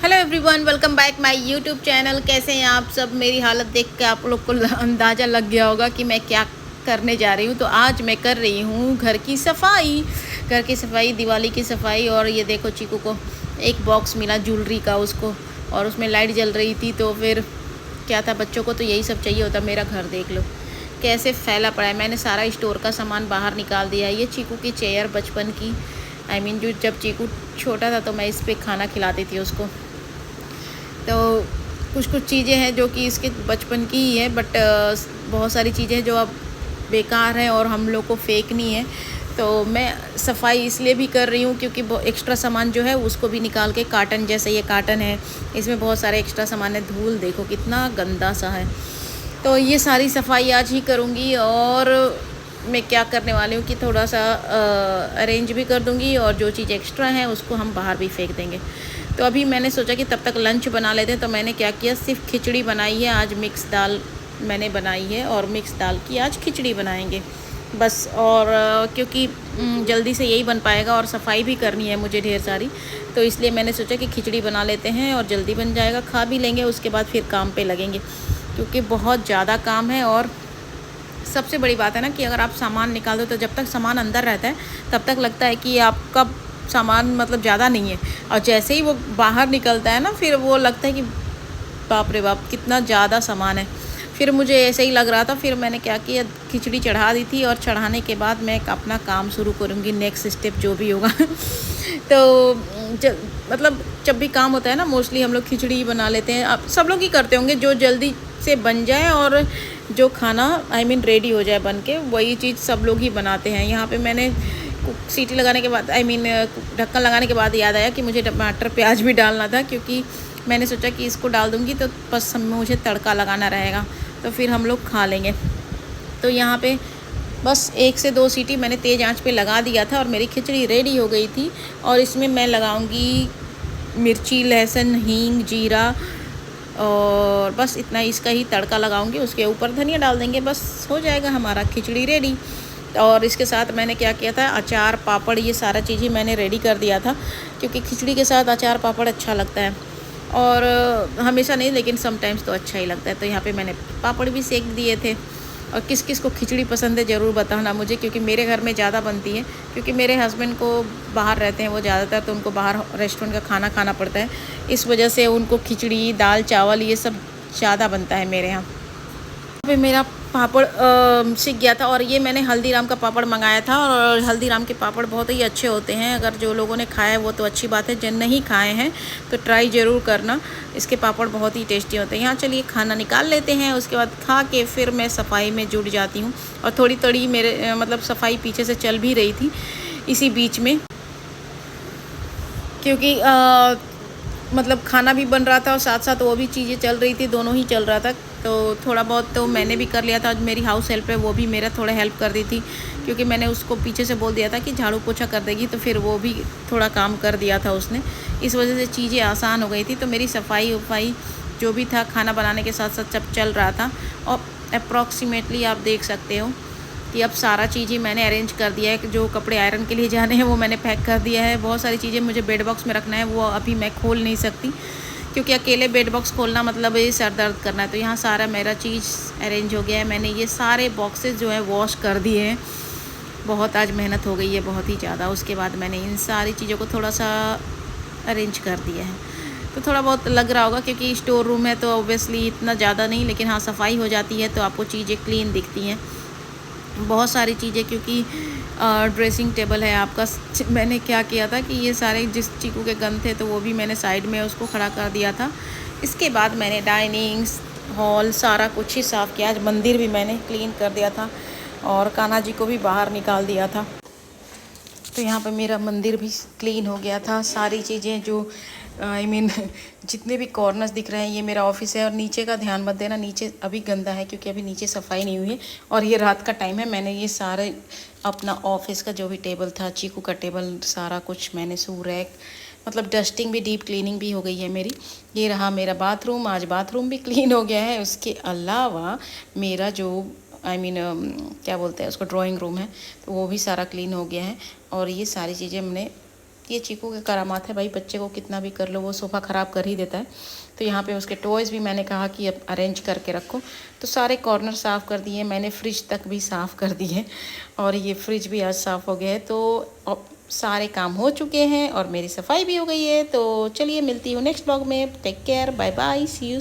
Hello everyone, welcome back my YouTube channel. कैसे हैं आप सब? मेरी हालत देख के आप लोग को अंदाज़ा लग गया होगा कि मैं क्या करने जा रही हूँ। तो आज मैं कर रही हूँ घर की सफाई, दिवाली की सफाई। और ये देखो, चीकू को एक बॉक्स मिला ज्वेलरी का उसको, और उसमें लाइट जल रही थी। तो फिर क्या था, बच्चों को तो यही सब चाहिए होता। मेरा घर देख लो कैसे फैला पड़ा है। मैंने सारा स्टोर का सामान बाहर निकाल दिया है। ये चीकू की चेयर बचपन की, जो जब चीकू छोटा था तो मैं इस पे खाना खिलाती थी उसको। तो कुछ कुछ चीज़ें हैं जो कि इसके बचपन की ही है, बट बहुत सारी चीज़ें जो अब बेकार हैं और हम लोग को फेंकनी है। तो मैं सफाई इसलिए भी कर रही हूँ क्योंकि एक्स्ट्रा सामान जो है उसको भी निकाल के, कार्टन जैसे ये कार्टन है, इसमें बहुत सारे एक्स्ट्रा सामान है। धूल देखो कितना गंदा सा है। तो ये सारी सफाई आज ही करूँगी। और मैं क्या करने वाली हूँ कि थोड़ा सा अरेंज भी कर दूँगी, और जो चीज़ एक्स्ट्रा है उसको हम बाहर भी फेंक देंगे। तो अभी मैंने सोचा कि तब तक लंच बना लेते हैं। तो मैंने क्या किया, सिर्फ खिचड़ी बनाई है आज। मिक्स दाल मैंने बनाई है और मिक्स दाल की आज खिचड़ी बनाएंगे बस। और क्योंकि जल्दी से यही बन पाएगा और सफाई भी करनी है मुझे ढेर सारी, तो इसलिए मैंने सोचा कि खिचड़ी बना लेते हैं और जल्दी बन जाएगा, खा भी लेंगे, उसके बाद फिर काम पे लगेंगे क्योंकि बहुत ज़्यादा काम है। और सबसे बड़ी बात है ना कि अगर आप सामान निकाल दो तो जब तक सामान अंदर रहता है तब तक लगता है कि आपका सामान मतलब ज़्यादा नहीं है, और जैसे ही वो बाहर निकलता है ना फिर वो लगता है कि बाप रे बाप कितना ज़्यादा सामान है। फिर मुझे ऐसे ही लग रहा था। फिर मैंने क्या किया, खिचड़ी चढ़ा दी थी, और चढ़ाने के बाद मैं अपना काम शुरू करूँगी, नेक्स्ट स्टेप जो भी होगा। तो मतलब जब भी काम होता है ना, मोस्टली हम लोग खिचड़ी बना लेते हैं। आप सब लोग ही करते होंगे, जो जल्दी से बन जाए और जो खाना रेडी हो जाए बन के, वही चीज़ सब लोग ही बनाते हैं। यहाँ पे मैंने सीटी लगाने के बाद ढक्कन लगाने के बाद याद आया कि मुझे टमाटर प्याज भी डालना था, क्योंकि मैंने सोचा कि इसको डाल दूँगी तो बस मुझे तड़का लगाना रहेगा, तो फिर हम लोग खा लेंगे। तो यहाँ पे बस 1 से 2 सीटी मैंने तेज़ आंच पे लगा दिया था और मेरी खिचड़ी रेडी हो गई थी। और इसमें मैं लगाऊंगी मिर्ची, लहसुन, हींग, जीरा, और बस इतना इसका ही तड़का लगाऊंगी। उसके ऊपर धनिया डाल देंगे, बस हो जाएगा हमारा खिचड़ी रेडी। और इसके साथ मैंने क्या किया था, अचार, पापड़, ये सारा चीज़ ही मैंने रेडी कर दिया था, क्योंकि खिचड़ी के साथ अचार पापड़ अच्छा लगता है। और हमेशा नहीं, लेकिन समटाइम्स तो अच्छा ही लगता है। तो यहाँ पे मैंने पापड़ भी सेक दिए थे। और किस किस को खिचड़ी पसंद है ज़रूर बताना मुझे, क्योंकि मेरे घर में ज़्यादा बनती है, क्योंकि मेरे हस्बैंड को बाहर रहते हैं वो ज़्यादातर, तो उनको बाहर रेस्टोरेंट का खाना खाना पड़ता है। इस वजह से उनको खिचड़ी, दाल, चावल ये सब ज़्यादा बनता है मेरे यहाँ पे। मेरा पापड़ सीख गया था, और ये मैंने हल्दीराम का पापड़ मंगाया था, और हल्दीराम के पापड़ बहुत ही अच्छे होते हैं। अगर जो लोगों ने खाया है वो तो अच्छी बात है, जिन नहीं खाए हैं तो ट्राई ज़रूर करना। इसके पापड़ बहुत ही टेस्टी होते हैं। यहाँ चलिए खाना निकाल लेते हैं, उसके बाद खा के फिर मैं सफाई में जुट जाती हूँ। और थोड़ी थोड़ी मेरे मतलब सफाई पीछे से चल भी रही थी इसी बीच में, क्योंकि मतलब खाना भी बन रहा था और साथ साथ वो भी चीज़ें चल रही थी, दोनों ही चल रहा था। तो थोड़ा बहुत तो मैंने भी कर लिया था। मेरी हाउस हेल्प है, वो भी मेरा थोड़ा हेल्प कर दी थी, क्योंकि मैंने उसको पीछे से बोल दिया था कि झाड़ू पोछा कर देगी, तो फिर वो भी थोड़ा काम कर दिया था उसने। इस वजह से चीज़ें आसान हो गई थी। तो मेरी सफाई वफाई जो भी था, खाना बनाने के साथ साथ सब चल रहा था। और अप्रॉक्सीमेटली आप देख सकते हो कि अब सारा चीज़ ही मैंने अरेंज कर दिया है। जो कपड़े आयरन के लिए जाने हैं वो मैंने पैक कर दिया है। बहुत सारी चीज़ें मुझे बेड बॉक्स में रखना है, वो अभी मैं खोल नहीं सकती, क्योंकि अकेले बेड बॉक्स खोलना मतलब ये सर दर्द करना है। तो यहाँ सारा मेरा चीज़ अरेंज हो गया है। मैंने ये सारे बॉक्सेस जो है वॉश कर दिए हैं। बहुत आज मेहनत हो गई है, बहुत ही ज़्यादा। उसके बाद मैंने इन सारी चीज़ों को थोड़ा सा अरेंज कर दिया है। तो थोड़ा बहुत लग रहा होगा, क्योंकि स्टोर रूम है तो ऑब्वियसली इतना ज़्यादा नहीं, लेकिन हाँ सफाई हो जाती है तो आपको चीज़ें क्लीन दिखती हैं। बहुत सारी चीज़ें, क्योंकि ड्रेसिंग टेबल है आपका। मैंने क्या किया था कि ये सारे जिस चीकू के गन थे तो वो भी मैंने साइड में उसको खड़ा कर दिया था। इसके बाद मैंने डाइनिंग हॉल सारा कुछ ही साफ़ किया। आज मंदिर भी मैंने क्लीन कर दिया था, और कान्हा जी को भी बाहर निकाल दिया था। तो यहाँ पे मेरा मंदिर भी क्लीन हो गया था। सारी चीज़ें जो जितने भी कॉर्नर्स दिख रहे हैं, ये मेरा ऑफिस है। और नीचे का ध्यान मत देना, नीचे अभी गंदा है क्योंकि अभी नीचे सफाई नहीं हुई है, और ये रात का टाइम है। मैंने ये सारे अपना ऑफिस का जो भी टेबल था, चीकू का टेबल, सारा कुछ मैंने शू रैक, मतलब डस्टिंग भी, डीप क्लीनिंग भी हो गई है मेरी। ये रहा मेरा बाथरूम, आज बाथरूम भी क्लीन हो गया है। उसके अलावा मेरा जो क्या बोलते हैं उसको, ड्राइंग रूम है, तो वो भी सारा क्लीन हो गया है। और ये सारी चीज़ें हमने ये चीकू के करामात है भाई, बच्चे को कितना भी कर लो वो सोफ़ा ख़राब कर ही देता है। तो यहाँ पे उसके टॉयज़ भी मैंने कहा कि अब अरेंज करके रखो, तो सारे कॉर्नर साफ़ कर दिए मैंने, फ्रिज तक भी साफ़ कर दिए और ये फ्रिज भी आज साफ़ हो गया है। तो सारे काम हो चुके हैं और मेरी सफाई भी हो गई है। तो चलिए मिलती हूँ नेक्स्ट ब्लॉग में। Take care, bye bye, see you.